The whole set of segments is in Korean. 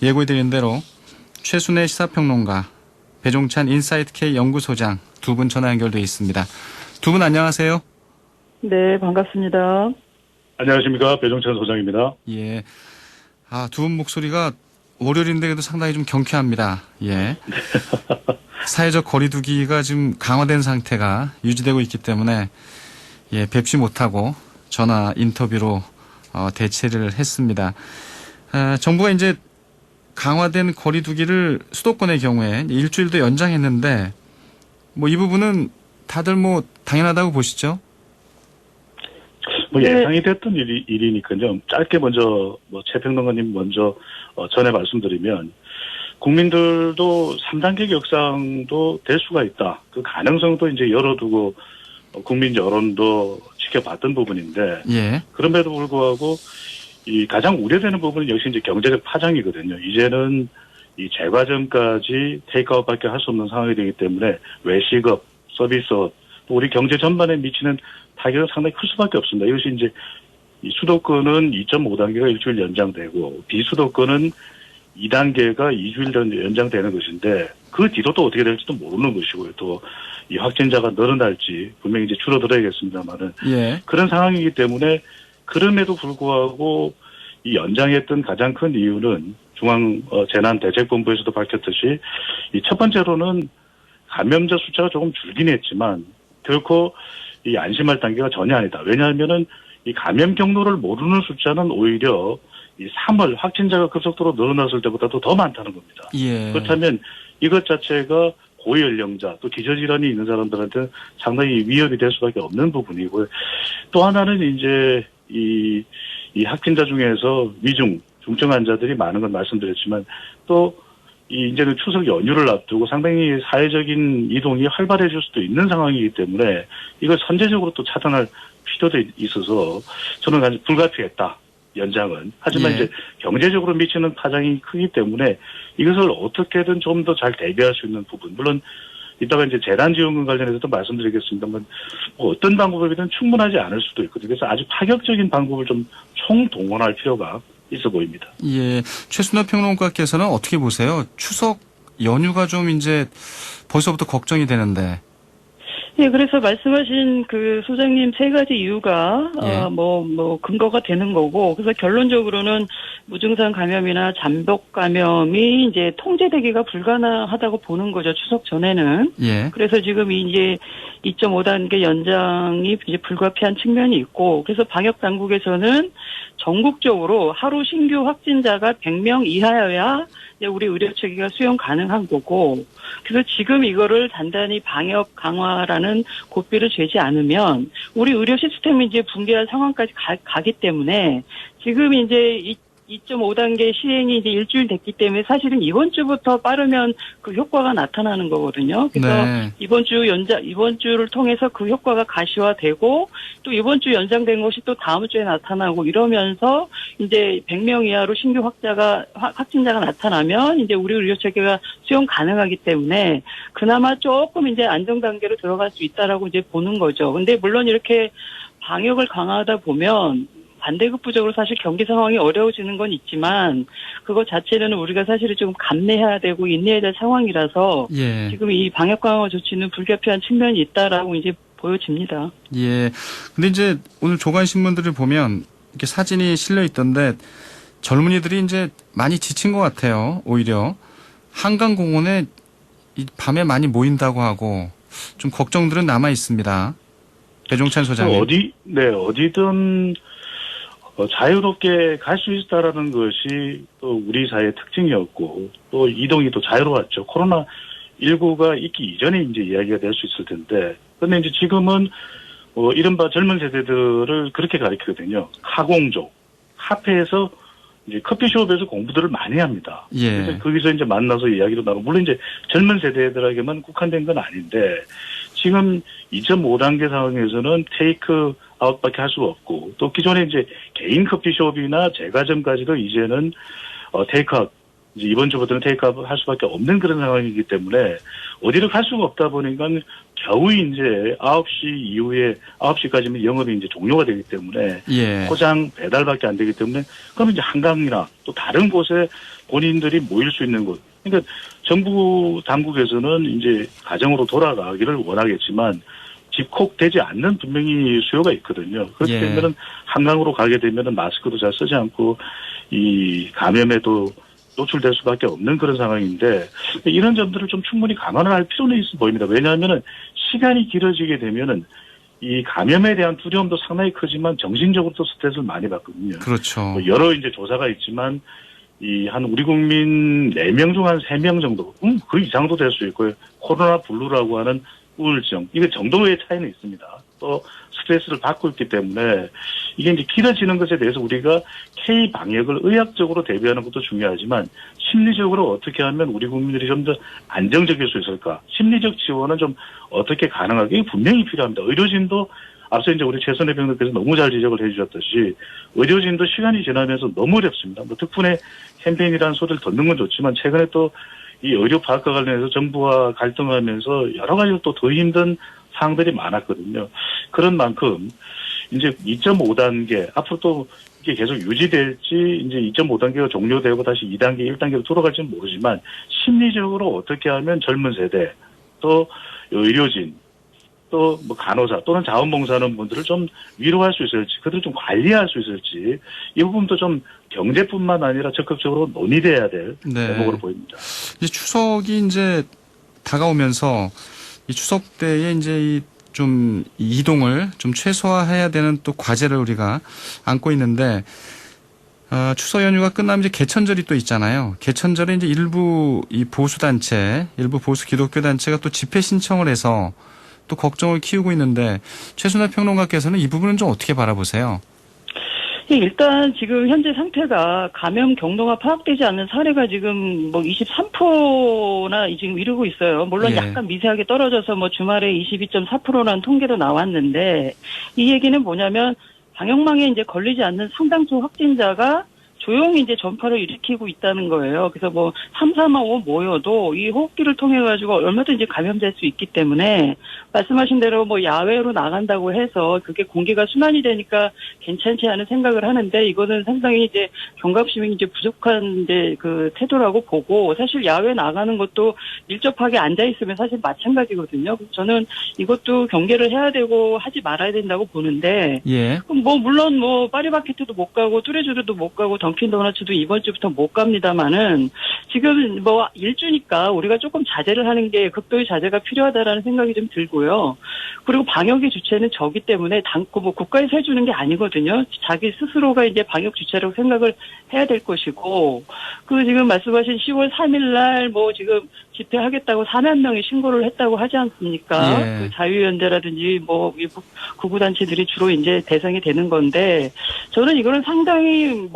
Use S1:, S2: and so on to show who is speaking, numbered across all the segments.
S1: 예고해드린 대로 최순애 시사평론가, 배종찬 인사이트K 연구소장 두 분 전화 연결돼 있습니다. 두 분 안녕하세요.
S2: 네, 반갑습니다.
S3: 안녕하십니까. 배종찬 소장입니다.
S1: 예. 두 분 목소리가 월요일인데도 상당히 좀 경쾌합니다. 예. 사회적 거리두기가 지금 강화된 상태가 유지되고 있기 때문에 뵙지 못하고 전화 인터뷰로 대체를 했습니다. 정부가 이제 강화된 거리두기를 수도권의 경우에 일주일 더 연장했는데 이 부분은 다들 당연하다고 보시죠?
S3: 예상이 됐던 일이니까요. 짧게 먼저 최평론가님 먼저 전에 말씀드리면 국민들도 3단계 격상도 될 수가 있다. 그 가능성도 이제 열어두고 국민 여론도 지켜봤던 부분인데
S1: 예.
S3: 그럼에도 불구하고 이 가장 우려되는 부분은 역시 이제 경제적 파장이거든요. 이제는 이 재과점까지 테이크아웃밖에 할 수 없는 상황이 되기 때문에 외식업, 서비스업, 또 우리 경제 전반에 미치는 타격은 상당히 클 수밖에 없습니다. 이것이 이제 이 수도권은 2.5단계가 일주일 연장되고 비수도권은 2단계가 2주일 연장되는 것인데 그 뒤로 또 어떻게 될지도 모르는 것이고요. 또 이 확진자가 늘어날지 분명히 이제 줄어들어야겠습니다만은
S1: 예.
S3: 그런 상황이기 때문에 그럼에도 불구하고 이 연장했던 가장 큰 이유는 중앙재난대책본부에서도 밝혔듯이 이 첫 번째로는 감염자 숫자가 조금 줄긴 했지만 결코 이 안심할 단계가 전혀 아니다. 왜냐하면은 이 감염 경로를 모르는 숫자는 오히려 이 3월 확진자가 급속도로 늘어났을 때보다도 더 많다는 겁니다.
S1: 예.
S3: 그렇다면 이것 자체가 고연령자 또 기저질환이 있는 사람들한테 상당히 위협이 될 수밖에 없는 부분이고요. 또 하나는 이제 이 확진자 중에서 중증 환자들이 많은 건 말씀드렸지만 또 이제는 추석 연휴를 앞두고 상당히 사회적인 이동이 활발해질 수도 있는 상황이기 때문에 이걸 선제적으로 또 차단할 필요도 있어서 저는 아주 불가피했다. 연장은. 하지만 이제 경제적으로 미치는 파장이 크기 때문에 이것을 어떻게든 좀 더 잘 대비할 수 있는 부분. 물론 이따가 이제 재난지원금 관련해서도 말씀드리겠습니다만 어떤 방법이든 충분하지 않을 수도 있거든요. 그래서 아주 파격적인 방법을 좀 총동원할 필요가 있어 보입니다.
S1: 예. 최순애 평론가께서는 어떻게 보세요? 추석 연휴가 좀 이제 벌써부터 걱정이 되는데.
S2: 예, 그래서 말씀하신 그 소장님 세 가지 이유가, 근거가 되는 거고, 그래서 결론적으로는 무증상 감염이나 잠복 감염이 이제 통제되기가 불가능하다고 보는 거죠, 추석 전에는.
S1: 예.
S2: 그래서 지금 이제 2.5단계 연장이 이제 불가피한 측면이 있고, 그래서 방역 당국에서는 전국적으로 하루 신규 확진자가 100명 이하여야 우리 의료 체계가 수용 가능한 거고, 그래서 지금 이거를 단단히 방역 강화라는 고삐를 죄지 않으면 우리 의료 시스템이 이제 붕괴할 상황까지 가기 때문에 지금 이제 2.5단계 시행이 이제 일주일 됐기 때문에 사실은 이번 주부터 빠르면 그 효과가 나타나는 거거든요. 그래서
S1: 네.
S2: 이번 주를 통해서 그 효과가 가시화되고 또 이번 주 연장된 것이 또 다음 주에 나타나고 이러면서 이제 100명 이하로 신규 확진자가 나타나면 이제 우리 의료 체계가 수용 가능하기 때문에 그나마 조금 이제 안정 단계로 들어갈 수 있다라고 이제 보는 거죠. 근데 물론 이렇게 방역을 강화하다 보면 반대급부적으로 사실 경기 상황이 어려워지는 건 있지만 그거 자체는 우리가 사실은 좀 감내해야 되고 인내해야 될 상황이라서
S1: 예.
S2: 지금 이 방역 강화 조치는 불가피한 측면이 있다라고 이제 보여집니다.
S1: 예. 근데 이제 오늘 조간신문들을 보면 이렇게 사진이 실려 있던데 젊은이들이 이제 많이 지친 것 같아요. 오히려 한강공원에 이 밤에 많이 모인다고 하고 좀 걱정들은 남아 있습니다. 배종찬 소장님.
S3: 어디든 자유롭게 갈 수 있다라는 것이 또 우리 사회의 특징이었고 또 이동이 또 자유로웠죠. 코로나19가 있기 이전에 이제 이야기가 될 수 있을 텐데 그런데 이제 지금은 이른바 젊은 세대들을 그렇게 가리키거든요. 카공족, 카페에서 이제 커피숍에서 공부들을 많이 합니다.
S1: 예.
S3: 그래서 거기서 이제 만나서 이야기도 나누고 물론 이제 젊은 세대들에게만 국한된 건 아닌데 지금 2.5단계 상황에서는 테이크 아웃밖에 할 수가 없고 또 기존에 이제 개인 커피숍이나 제과점까지도 이제는 테이크아웃 이제 이번 주부터는 테이크아웃 할 수밖에 없는 그런 상황이기 때문에 어디를 갈 수가 없다 보니까 겨우 이제 9시 이후에 9시까지는 영업이 이제 종료가 되기 때문에
S1: 예.
S3: 포장 배달밖에 안 되기 때문에 그러면 이제 한강이나 또 다른 곳에 본인들이 모일 수 있는 곳. 그러니까 정부 당국에서는 이제 가정으로 돌아가기를 원하겠지만 집콕되지 않는 분명히 수요가 있거든요. 그렇기
S1: 예.
S3: 때문에 한강으로 가게 되면 마스크도 잘 쓰지 않고 이 감염에도 노출될 수밖에 없는 그런 상황인데 이런 점들을 좀 충분히 감안을 할 필요는 있어 보입니다. 왜냐하면은 시간이 길어지게 되면은 이 감염에 대한 두려움도 상당히 크지만 정신적으로도 스트레스를 많이 받거든요.
S1: 그렇죠.
S3: 뭐 여러 이제 조사가 있지만 이 한 우리 국민 4명 중 한 3명 정도, 그 이상도 될 수 있고요. 코로나 블루라고 하는 우울증, 이게 정도의 차이는 있습니다. 또 스트레스를 받고 있기 때문에 이게 이제 길어지는 것에 대해서 우리가 K 방역을 의학적으로 대비하는 것도 중요하지만 심리적으로 어떻게 하면 우리 국민들이 좀 더 안정적일 수 있을까? 심리적 지원은 좀 어떻게 가능하게 분명히 필요합니다. 의료진도 앞서 이제 우리 최선혜 병님께서 너무 잘 지적을 해주셨듯이 의료진도 시간이 지나면서 너무 어렵습니다. 뭐 덕분에 캠페인이라는 소리를 듣는 건 좋지만 최근에 또 이 의료 파악과 관련해서 정부와 갈등하면서 여러 가지로 또 더 힘든 사항들이 많았거든요. 그런 만큼 이제 2.5단계 앞으로 또 이게 계속 유지될지 이제 2.5단계가 종료되고 다시 2단계, 1단계로 돌아갈지는 모르지만 심리적으로 어떻게 하면 젊은 세대 또 의료진 또 뭐 간호사 또는 자원봉사하는 분들을 좀 위로할 수 있을지 그들을 좀 관리할 수 있을지 이 부분도 좀 경제뿐만 아니라 적극적으로 논의돼야 될
S1: 네.
S3: 대목으로 보입니다.
S1: 이제 추석이 이제 다가오면서 이 추석 때에 이제 이 좀 이동을 좀 최소화해야 되는 또 과제를 우리가 안고 있는데 추석 연휴가 끝나면 이제 개천절이 또 있잖아요. 개천절에 이제 일부 이 보수 단체, 일부 보수 기독교 단체가 또 집회 신청을 해서 또 걱정을 키우고 있는데 최순애 평론가께서는 이 부분은 좀 어떻게 바라보세요?
S2: 일단 지금 현재 상태가 감염 경로가 파악되지 않는 사례가 지금 뭐 23%나 지금 이르고 있어요. 물론
S1: 예.
S2: 약간 미세하게 떨어져서 뭐 주말에 22.4%라는 통계도 나왔는데 이 얘기는 뭐냐면 방역망에 이제 걸리지 않는 상당수 확진자가 조용히 이제 전파를 일으키고 있다는 거예요. 그래서 뭐 3, 4만 5 모여도 이 호흡기를 통해 가지고 얼마든지 감염될 수 있기 때문에 말씀하신 대로 뭐 야외로 나간다고 해서 그게 공기가 순환이 되니까 괜찮지 않은 생각을 하는데 이거는 상당히 이제 경각심이 이제 부족한 이제 그 태도라고 보고 사실 야외 나가는 것도 밀접하게 앉아 있으면 사실 마찬가지거든요. 저는 이것도 경계를 해야 되고 하지 말아야 된다고 보는데
S1: 예.
S2: 그럼 뭐 물론 뭐 파리바게트도 못 가고 뚜레쥬르도 못 가고 던킨 도너츠도 이번 주부터 못 갑니다만은 지금 뭐 일주니까 우리가 조금 자제를 하는 게 극도의 자제가 필요하다라는 생각이 좀 들고요. 그리고 방역의 주체는 저기 때문에 뭐 국가에서 해주는 게 아니거든요. 자기 스스로가 이제 방역 주체라고 생각을 해야 될 것이고 그 지금 말씀하신 10월 3일 날 뭐 지금 집회하겠다고 4만 명이 신고를 했다고 하지 않습니까?
S1: 예.
S2: 그 자유연대라든지 뭐 구구단체들이 주로 이제 대상이 되는 건데 저는 이거는 상당히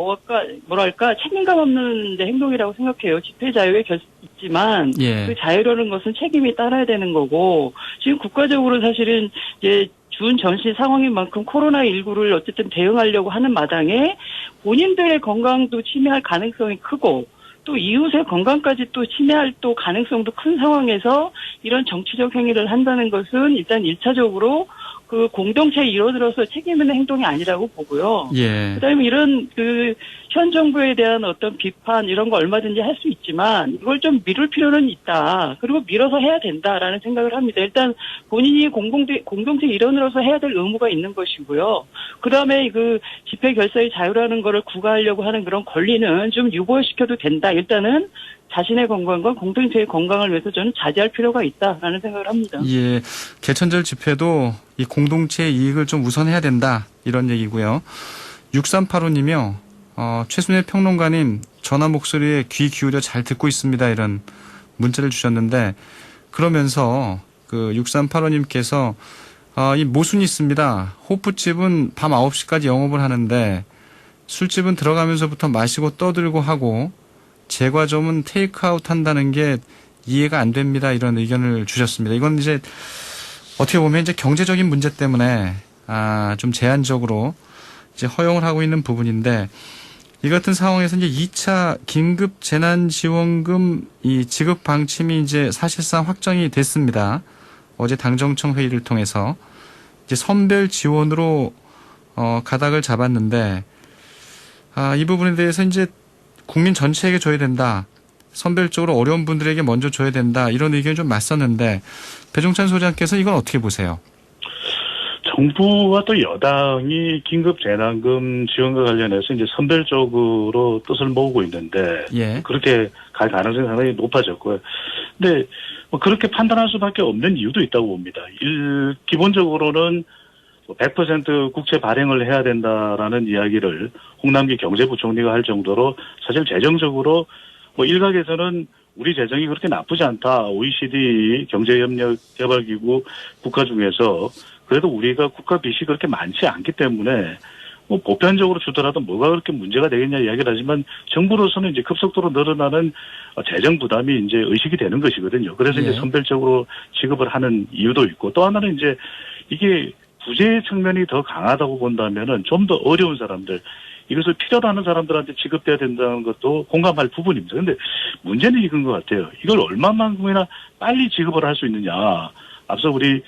S2: 뭐랄까 책임감 없는 행동이라고 생각해요. 집회 자유에 있지만
S1: 예.
S2: 그 자유라는 것은 책임이 따라야 되는 거고 지금 국가적으로 사실은 이제 준 전시 상황인 만큼 코로나19를 어쨌든 대응하려고 하는 마당에 본인들의 건강도 침해할 가능성이 크고 또 이웃의 건강까지 또 침해할 또 가능성도 큰 상황에서 이런 정치적 행위를 한다는 것은 일단 1차적으로 그 공동체에 이뤄들어서 책임 있는 행동이 아니라고 보고요.
S1: 예.
S2: 그다음에 이런 현 정부에 대한 어떤 비판 이런 거 얼마든지 할 수 있지만 이걸 좀 미룰 필요는 있다. 그리고 밀어서 해야 된다라는 생각을 합니다. 일단 본인이 공동체 일원으로서 해야 될 의무가 있는 것이고요. 그다음에 그 집회 결사의 자유라는 거를 구가하려고 하는 그런 권리는 좀 유보시켜도 된다. 일단은 자신의 건강과 공동체의 건강을 위해서 저는 자제할 필요가 있다라는 생각을 합니다.
S1: 예. 개천절 집회도 이 공동체의 이익을 좀 우선해야 된다. 이런 얘기고요. 6385님이요. 최순애 평론가님 전화 목소리에 귀 기울여 잘 듣고 있습니다. 이런 문자를 주셨는데 그러면서 그 6385님께서 이 모순이 있습니다. 호프집은 밤 9시까지 영업을 하는데 술집은 들어가면서부터 마시고 떠들고 하고 제과점은 테이크아웃 한다는 게 이해가 안 됩니다. 이런 의견을 주셨습니다. 이건 이제 어떻게 보면 이제 경제적인 문제 때문에 좀 제한적으로 이제 허용을 하고 있는 부분인데 이 같은 상황에서 이제 2차 긴급 재난지원금 이 지급 방침이 이제 사실상 확정이 됐습니다. 어제 당정청 회의를 통해서 이제 선별 지원으로 가닥을 잡았는데 이 부분에 대해서 이제 국민 전체에게 줘야 된다. 선별적으로 어려운 분들에게 먼저 줘야 된다. 이런 의견이 좀 맞섰는데 배종찬 소장께서 이건 어떻게 보세요?
S3: 정부와 또 여당이 긴급 재난금 지원과 관련해서 이제 선별적으로 뜻을 모으고 있는데
S1: 예.
S3: 그렇게 갈 가능성이 상당히 높아졌고요. 근데 뭐 그렇게 판단할 수밖에 없는 이유도 있다고 봅니다. 기본적으로는 100% 국채 발행을 해야 된다라는 이야기를 홍남기 경제부총리가 할 정도로 사실 재정적으로 뭐 일각에서는 우리 재정이 그렇게 나쁘지 않다. OECD 경제협력개발기구 국가 중에서 그래도 우리가 국가 빚이 그렇게 많지 않기 때문에 뭐 보편적으로 주더라도 뭐가 그렇게 문제가 되겠냐 이야기를 하지만 정부로서는 이제 급속도로 늘어나는 재정 부담이 이제 의식이 되는 것이거든요. 그래서
S1: 예.
S3: 이제 선별적으로 지급을 하는 이유도 있고 또 하나는 이제 이게 부재 측면이 더 강하다고 본다면은 좀 더 어려운 사람들 이것을 필요로 하는 사람들한테 지급돼야 된다는 것도 공감할 부분입니다. 그런데 문제는 이건 것 같아요. 이걸 얼마만큼이나 빨리 지급을 할 수 있느냐. 앞서 우리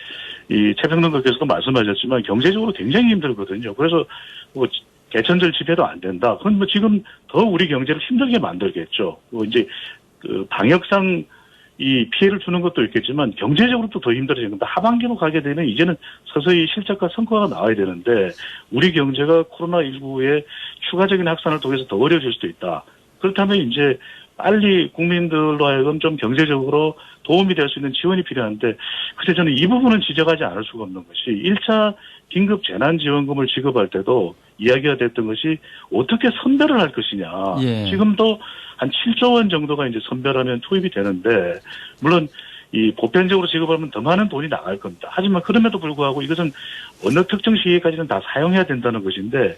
S3: 이 최평론가께서도 말씀하셨지만 경제적으로 굉장히 힘들거든요. 그래서 뭐 개천절 집회도 안 된다. 그건 뭐 지금 더 우리 경제를 힘들게 만들겠죠. 뭐 이제 그 방역상 이 피해를 주는 것도 있겠지만 경제적으로 또 더 힘들어지는데 하반기로 가게 되면 이제는 서서히 실적과 성과가 나와야 되는데 우리 경제가 코로나19의 추가적인 확산을 통해서 더 어려워질 수도 있다. 그렇다면 이제 빨리 국민들로 하여금 좀 경제적으로 도움이 될 수 있는 지원이 필요한데 그때 저는 이 부분은 지적하지 않을 수가 없는 것이 1차 긴급 재난지원금을 지급할 때도 이야기가 됐던 것이 어떻게 선별을 할 것이냐.
S1: 예.
S3: 지금도 한 7조 원 정도가 이제 선별하면 투입이 되는데 물론 이 보편적으로 지급하면 더 많은 돈이 나갈 겁니다. 하지만 그럼에도 불구하고 이것은 어느 특정 시기까지는 다 사용해야 된다는 것인데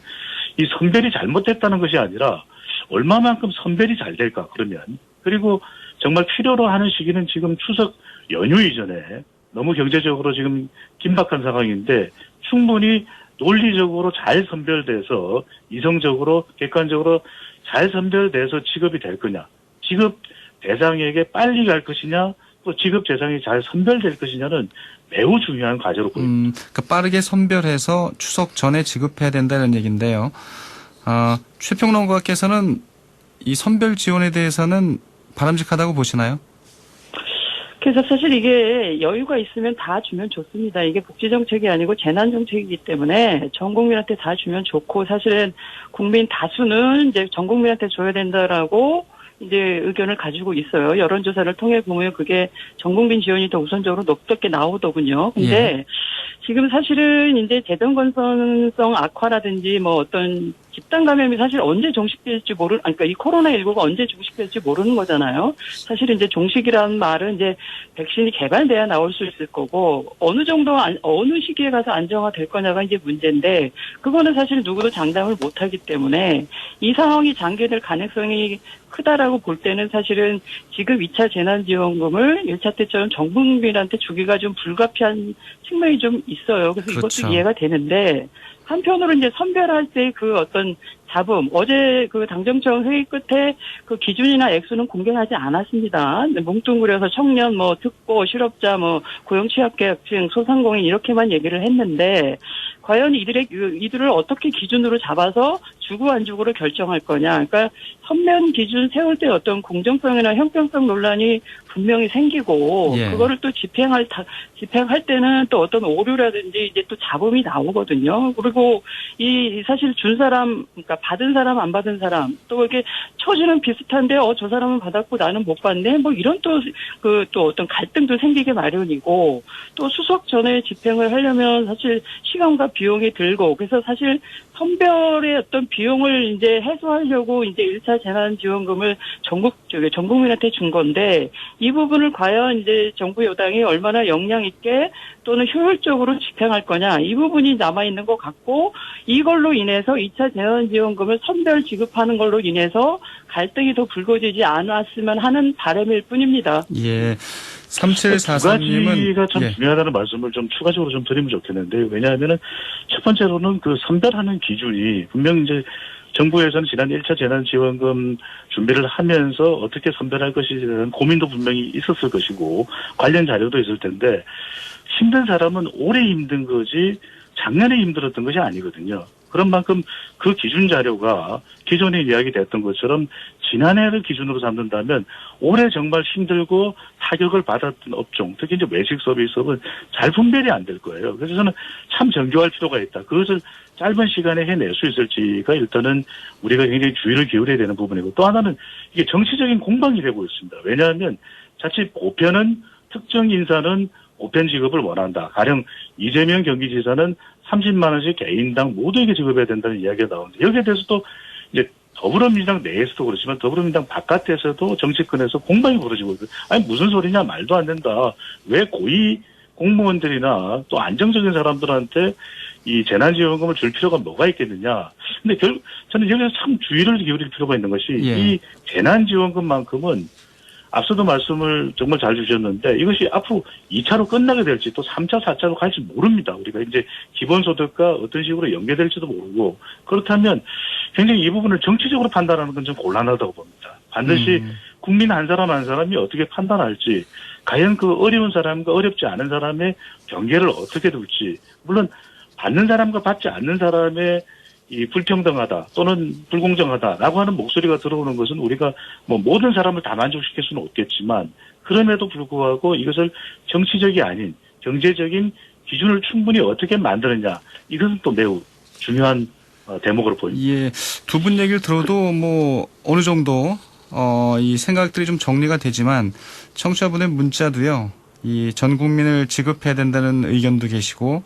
S3: 이 선별이 잘못됐다는 것이 아니라 얼마만큼 선별이 잘 될까 그러면 그리고 정말 필요로 하는 시기는 지금 추석 연휴 이전에 너무 경제적으로 지금 긴박한 상황인데 충분히 논리적으로 잘 선별돼서 이성적으로 객관적으로 잘 선별돼서 지급이 될 거냐 지급 대상에게 빨리 갈 것이냐 또 지급 대상이 잘 선별될 것이냐는 매우 중요한 과제로 보입니다.
S1: 그러니까 빠르게 선별해서 추석 전에 지급해야 된다는 얘기인데요. 최평론가께서는 이 선별 지원에 대해서는 바람직하다고 보시나요?
S2: 그래서 사실 이게 여유가 있으면 다 주면 좋습니다. 이게 복지정책이 아니고 재난정책이기 때문에 전 국민한테 다 주면 좋고 사실은 국민 다수는 이제 전 국민한테 줘야 된다라고 이제 의견을 가지고 있어요. 여론조사를 통해 보면 그게 전 국민 지원이 더 우선적으로 높게 나오더군요. 근데
S1: 예.
S2: 지금 사실은 이제 재정건설성 악화라든지 뭐 어떤 집단 감염이 사실 언제 종식될지 그러니까 이 코로나19가 언제 종식될지 모르는 거잖아요. 사실 이제 종식이라는 말은 이제 백신이 개발돼야 나올 수 있을 거고 어느 정도 어느 시기에 가서 안정화될 거냐가 이제 문제인데 그거는 사실 누구도 장담을 못 하기 때문에 이 상황이 장기될 가능성이 크다라고 볼 때는 사실은 지금 2차 재난지원금을 1차 때처럼 전 국민한테 주기가 좀 불가피한 측면이 좀 있어요. 그래서
S1: 그렇죠.
S2: 이것도 이해가 되는데 한편으로 이제 선별할 때 그 어떤 잡음, 어제 그 당정청 회의 끝에 그 기준이나 액수는 공개하지 않았습니다. 뭉뚱그려서 청년, 뭐 특보, 실업자, 뭐 고용취약계약층, 소상공인 이렇게만 얘기를 했는데 과연 이들을 어떻게 기준으로 잡아서 주고 안 주고를 결정할 거냐. 그러니까 선면 기준 세울 때 어떤 공정성이나 형평성 논란이 분명히 생기고
S1: 예.
S2: 그거를 또 집행할 때는 또 어떤 오류라든지 이제 또 잡음이 나오거든요. 그리고 이 사실 준 사람, 그러니까 받은 사람 안 받은 사람 또 이렇게 처지는 비슷한데 저 사람은 받았고 나는 못 받네. 뭐 이런 또 어떤 갈등도 생기게 마련이고 또 수석 전에 집행을 하려면 사실 시간과 비용이 들고 그래서 사실 선별의 어떤 비용을 이제 해소하려고 이제 1차 재난지원금을 전 국민한테 준 건데 이 부분을 과연 이제 정부 여당이 얼마나 역량 있게 또는 효율적으로 집행할 거냐 이 부분이 남아있는 것 같고 이걸로 인해서 2차 재난지원금을 선별 지급하는 걸로 인해서 갈등이 더 불거지지 않았으면 하는 바람일 뿐입니다.
S1: 예.
S3: 두
S1: 3743님은
S3: 가지가 참
S1: 예.
S3: 중요하다는 말씀을 좀 추가적으로 좀 드리면 좋겠는데요. 왜냐하면은 첫 번째로는 그 선별하는 기준이 분명 이제 정부에서는 지난 1차 재난지원금 준비를 하면서 어떻게 선별할 것이에 대한 고민도 분명히 있었을 것이고 관련 자료도 있을 텐데 힘든 사람은 올해 힘든 거지 작년에 힘들었던 것이 아니거든요. 그런 만큼 그 기준 자료가 기존에 이야기됐던 것처럼 지난해를 기준으로 삼는다면 올해 정말 힘들고 타격을 받았던 업종, 특히 이제 외식 서비스업은 잘 분별이 안 될 거예요. 그래서 저는 참 정교할 필요가 있다. 그것을 짧은 시간에 해낼 수 있을지가 일단은 우리가 굉장히 주의를 기울여야 되는 부분이고 또 하나는 이게 정치적인 공방이 되고 있습니다. 왜냐하면 자칫 보편은 특정 인사는 보편 지급을 원한다. 가령 이재명 경기지사는 30만 원씩 개인당 모두에게 지급해야 된다는 이야기가 나오는데 여기에 대해서도 이제 더불어민주당 내에서도 그렇지만 더불어민주당 바깥에서도 정치권에서 공방이 벌어지고 있어요. 아니 무슨 소리냐 말도 안 된다. 왜 고위 공무원들이나 또 안정적인 사람들한테 이 재난지원금을 줄 필요가 뭐가 있겠느냐. 근데 저는 여기서 참 주의를 기울일 필요가 있는 것이
S1: 예.
S3: 이 재난지원금만큼은 앞서도 말씀을 정말 잘 주셨는데 이것이 앞으로 2차로 끝나게 될지 또 3차, 4차로 갈지 모릅니다. 우리가 이제 기본소득과 어떤 식으로 연계될지도 모르고 그렇다면 굉장히 이 부분을 정치적으로 판단하는 건 좀 곤란하다고 봅니다. 반드시 국민 한 사람 한 사람이 어떻게 판단할지 과연 그 어려운 사람과 어렵지 않은 사람의 경계를 어떻게 둘지 물론 받는 사람과 받지 않는 사람의 이 불평등하다 또는 불공정하다라고 하는 목소리가 들어오는 것은 우리가 뭐 모든 사람을 다 만족시킬 수는 없겠지만 그럼에도 불구하고 이것을 정치적이 아닌 경제적인 기준을 충분히 어떻게 만드느냐 이것은 또 매우 중요한 대목으로 보입니다.
S1: 예, 두 분 얘기를 들어도 뭐 어느 정도 이 생각들이 좀 정리가 되지만 청취자분의 문자도요. 이 전 국민을 지급해야 된다는 의견도 계시고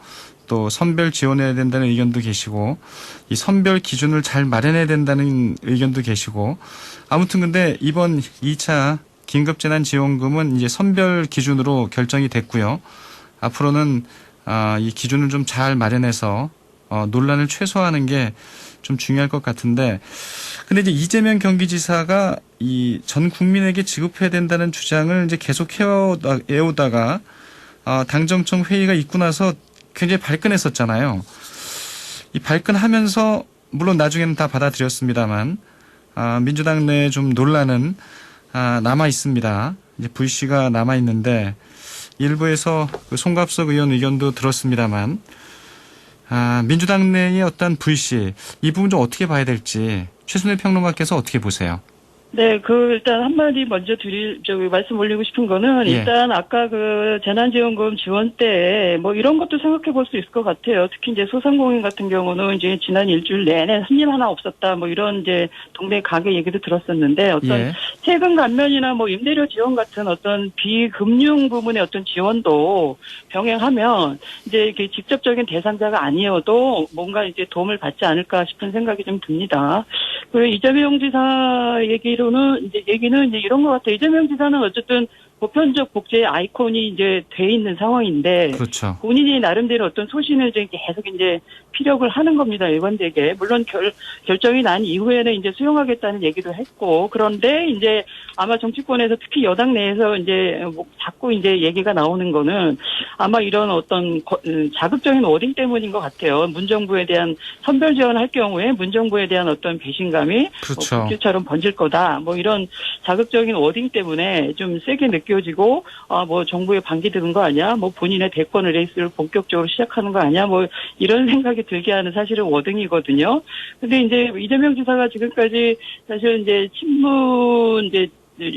S1: 또 선별 지원해야 된다는 의견도 계시고 이 선별 기준을 잘 마련해야 된다는 의견도 계시고 아무튼 근데 이번 2차 긴급재난지원금은 이제 선별 기준으로 결정이 됐고요. 앞으로는 이 기준을 좀 잘 마련해서 논란을 최소화하는 게 좀 중요할 것 같은데 근데 이제 이재명 경기지사가 이 전 국민에게 지급해야 된다는 주장을 이제 계속 해오다가 당정청 회의가 있고 나서 굉장히 발끈했었잖아요. 이 발끈하면서 물론 나중에는 다 받아들였습니다만 민주당 내에 좀 논란은 남아 있습니다. 이제 불씨가 남아 있는데 일부에서 그 송갑석 의원 의견도 들었습니다만 민주당 내의 어떤 불씨 이 부분 좀 어떻게 봐야 될지 최순일 평론가께서 어떻게 보세요?
S2: 네, 일단 한마디 먼저 말씀 올리고 싶은 거는,
S1: 예.
S2: 일단 아까 재난지원금 지원 때, 뭐 이런 것도 생각해 볼 수 있을 것 같아요. 특히 이제 소상공인 같은 경우는 이제 지난 일주일 내내 손님 하나 없었다, 뭐 이런 이제 동네 가게 얘기도 들었었는데, 어떤
S1: 예.
S2: 세금 감면이나 뭐 임대료 지원 같은 어떤 비금융 부문의 어떤 지원도 병행하면, 이제 이렇게 직접적인 대상자가 아니어도 뭔가 이제 도움을 받지 않을까 싶은 생각이 좀 듭니다. 그리고 이재명 지사 얘기는 이제 이런 것 같아요. 이재명 지사는 어쨌든 보편적 복지의 아이콘이 이제 돼 있는 상황인데.
S1: 그렇죠.
S2: 본인이 나름대로 어떤 소신을 이제 계속 이제 피력을 하는 겁니다. 일관되게. 물론 결정이 난 이후에는 이제 수용하겠다는 얘기도 했고. 그런데 이제 아마 정치권에서 특히 여당 내에서 이제 뭐 자꾸 이제 얘기가 나오는 거는 아마 이런 어떤 자극적인 워딩 때문인 것 같아요. 문정부에 대한 선별 지원할 경우에 문정부에 대한 어떤 배신감이
S1: 그렇죠.
S2: 뭐 폭주처럼 번질 거다. 뭐 이런 자극적인 워딩 때문에 좀 세게 느껴지고 뭐 정부에 반기 드는 거 아니야? 뭐 본인의 대권 레이스를 본격적으로 시작하는 거 아니야? 뭐 이런 생각이 들게 하는 사실은 워딩이거든요. 근데 이제 이재명 지사가 지금까지 사실 이제 친문 이제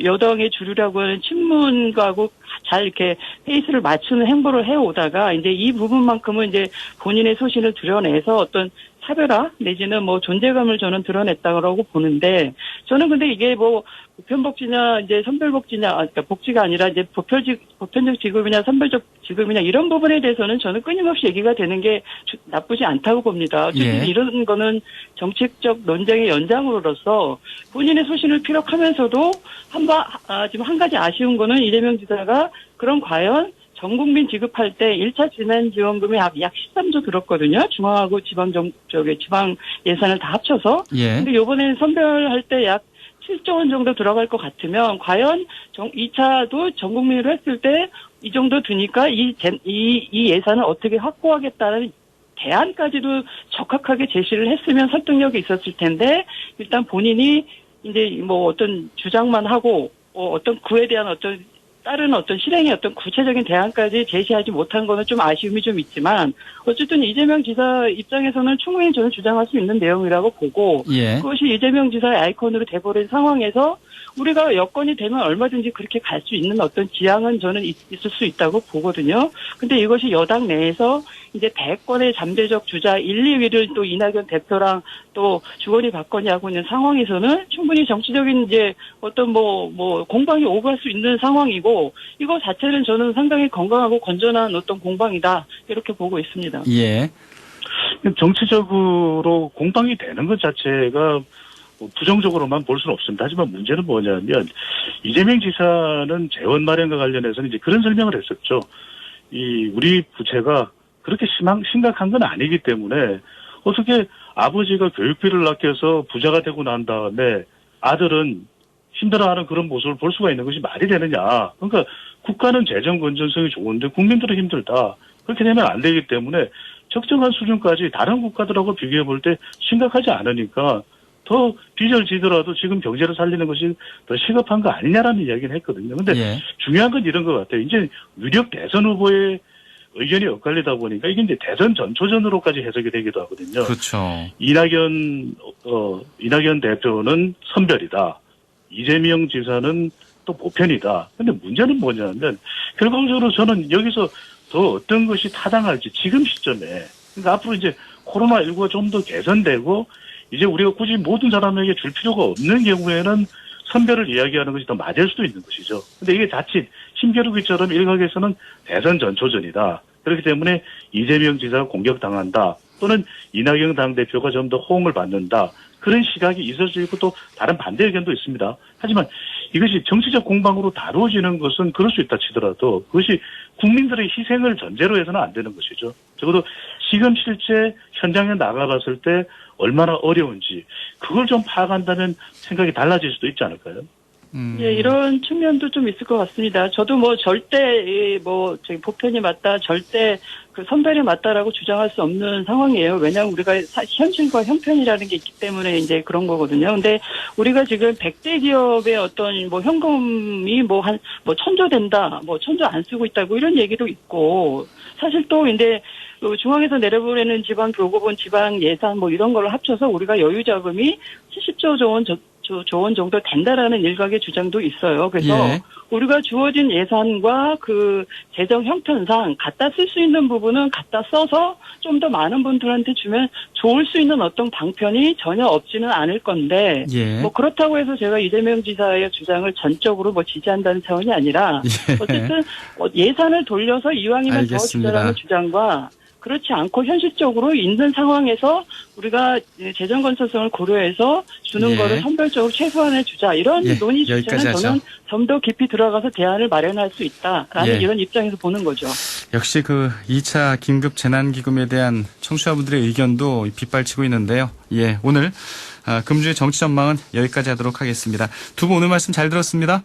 S2: 여당의 주류라고 하는 친문가하고 잘 이렇게 페이스를 맞추는 행보를 해오다가 이제 이 부분만큼은 이제 본인의 소신을 드러내서 어떤 차별화 내지는 뭐 존재감을 저는 드러냈다고 보는데 저는 근데 이게 뭐 보편복지냐 이제 선별복지냐 그러니까 복지가 아니라 이제 보편적 지급이냐 선별적 지급이냐 이런 부분에 대해서는 저는 끊임없이 얘기가 되는 게 나쁘지 않다고 봅니다. 어쨌든
S1: 예.
S2: 이런 거는 정책적 논쟁의 연장으로서 본인의 소신을 피력하면서도 지금 한 가지 아쉬운 거는 이재명 지사가 그럼 과연 전 국민 지급할 때 1차 재난지원금이 약 13조 들었거든요. 중앙하고 지방 예산을 다 합쳐서.
S1: 예.
S2: 근데 요번에 선별할 때 약 7조 원 정도 들어갈 것 같으면 과연 2차도 전 국민으로 했을 때 이 정도 드니까 이 예산을 어떻게 확보하겠다는 대안까지도 적합하게 제시를 했으면 설득력이 있었을 텐데 일단 본인이 이제 뭐 어떤 주장만 하고 어떤 그에 대한 어떤 다른 어떤 실행의 어떤 구체적인 대안까지 제시하지 못한 거는 좀 아쉬움이 좀 있지만 어쨌든 이재명 지사 입장에서는 충분히 저는 주장할 수 있는 내용이라고 보고
S1: 예.
S2: 그것이 이재명 지사의 아이콘으로 돼버린 상황에서 우리가 여건이 되면 얼마든지 그렇게 갈 수 있는 어떤 지향은 저는 있을 수 있다고 보거든요. 근데 이것이 여당 내에서 이제 대권의 잠재적 주자 1, 2위를 또 이낙연 대표랑 또 주거니 받거니 하고 있는 상황에서는 충분히 정치적인 이제 어떤 뭐 공방이 오갈 수 있는 상황이고 이거 자체는 저는 상당히 건강하고 건전한 어떤 공방이다 이렇게 보고 있습니다.
S1: 예.
S3: 정치적으로 공방이 되는 것 자체가 부정적으로만 볼 수는 없습니다. 하지만 문제는 뭐냐면 이재명 지사는 재원 마련과 관련해서는 이제 그런 설명을 했었죠. 우리 부채가 그렇게 심각한 건 아니기 때문에 어떻게 아버지가 교육비를 아껴서 부자가 되고 난 다음에 아들은 힘들어하는 그런 모습을 볼 수가 있는 것이 말이 되느냐. 그러니까 국가는 재정 건전성이 좋은데 국민들은 힘들다. 그렇게 되면 안 되기 때문에 적정한 수준까지 다른 국가들하고 비교해 볼 때 심각하지 않으니까 더 빚을 지더라도 지금 경제를 살리는 것이 더 시급한 거 아니냐라는 이야기를 했거든요. 근데
S1: 예.
S3: 중요한 건 이런 것 같아요. 이제 유력 대선 후보의 의견이 엇갈리다 보니까 이게 이제 대선 전초전으로까지 해석이 되기도 하거든요.
S1: 그렇죠.
S3: 이낙연 대표는 선별이다. 이재명 지사는 또 보편이다. 근데 문제는 뭐냐면 결과적으로 저는 여기서 더 어떤 것이 타당할지 지금 시점에 그러니까 앞으로 이제 코로나19가 좀 더 개선되고 이제 우리가 굳이 모든 사람에게 줄 필요가 없는 경우에는 선별을 이야기하는 것이 더 맞을 수도 있는 것이죠. 근데 이게 자칫 힘겨루기처럼 일각에서는 대선 전초전이다. 그렇기 때문에 이재명 지사가 공격당한다. 또는 이낙연 당대표가 좀 더 호응을 받는다. 그런 시각이 있을 수 있고 또 다른 반대 의견도 있습니다. 하지만 이것이 정치적 공방으로 다루어지는 것은 그럴 수 있다 치더라도 그것이 국민들의 희생을 전제로 해서는 안 되는 것이죠. 적어도 지금 실제 현장에 나가봤을 때 얼마나 어려운지 그걸 좀 파악한다면 생각이 달라질 수도 있지 않을까요?
S2: 예, 이런 측면도 좀 있을 것 같습니다. 저도 뭐 절대 저기 보편이 맞다, 절대 그 선별이 맞다라고 주장할 수 없는 상황이에요. 왜냐하면 우리가 현실과 형편이라는 게 있기 때문에 이제 그런 거거든요. 근데 우리가 지금 100대 기업의 어떤 뭐 현금이 천조 된다, 천조 안 쓰고 있다고 이런 얘기도 있고 사실 또 근데 중앙에서 내려보내는 지방 교섭원, 지방 예산 이런 거를 합쳐서 우리가 여유 자금이 70조 원 정도 된다라는 일각의 주장도 있어요. 그래서
S1: 예.
S2: 우리가 주어진 예산과 그 재정 형편상 갖다 쓸 수 있는 부분은 갖다 써서 좀 더 많은 분들한테 주면 좋을 수 있는 어떤 방편이 전혀 없지는 않을 건데
S1: 예.
S2: 그렇다고 해서 제가 이재명 지사의 주장을 전적으로 지지한다는 차원이 아니라
S1: 예.
S2: 어쨌든 예산을 돌려서 이왕이면 더
S1: 알겠습니다.
S2: 주자라는 주장과 그렇지 않고 현실적으로 있는 상황에서 우리가 재정 건설성을 고려해서 주는
S1: 예.
S2: 거를 선별적으로 최소한에 주자. 이런
S1: 예,
S2: 논의
S1: 여기까지
S2: 주제는
S1: 하죠.
S2: 저는 좀 더 깊이 들어가서 대안을 마련할 수 있다라는
S1: 예.
S2: 이런 입장에서 보는 거죠.
S1: 역시 그 2차 긴급 재난기금에 대한 청취자분들의 의견도 빗발치고 있는데요. 예, 오늘 금주의 정치 전망은 여기까지 하도록 하겠습니다. 두 분 오늘 말씀 잘 들었습니다.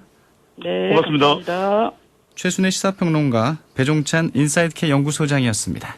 S2: 네,
S3: 고맙습니다.
S2: 감사합니다.
S1: 최순의 시사평론가 배종찬 인사이드K 연구소장이었습니다.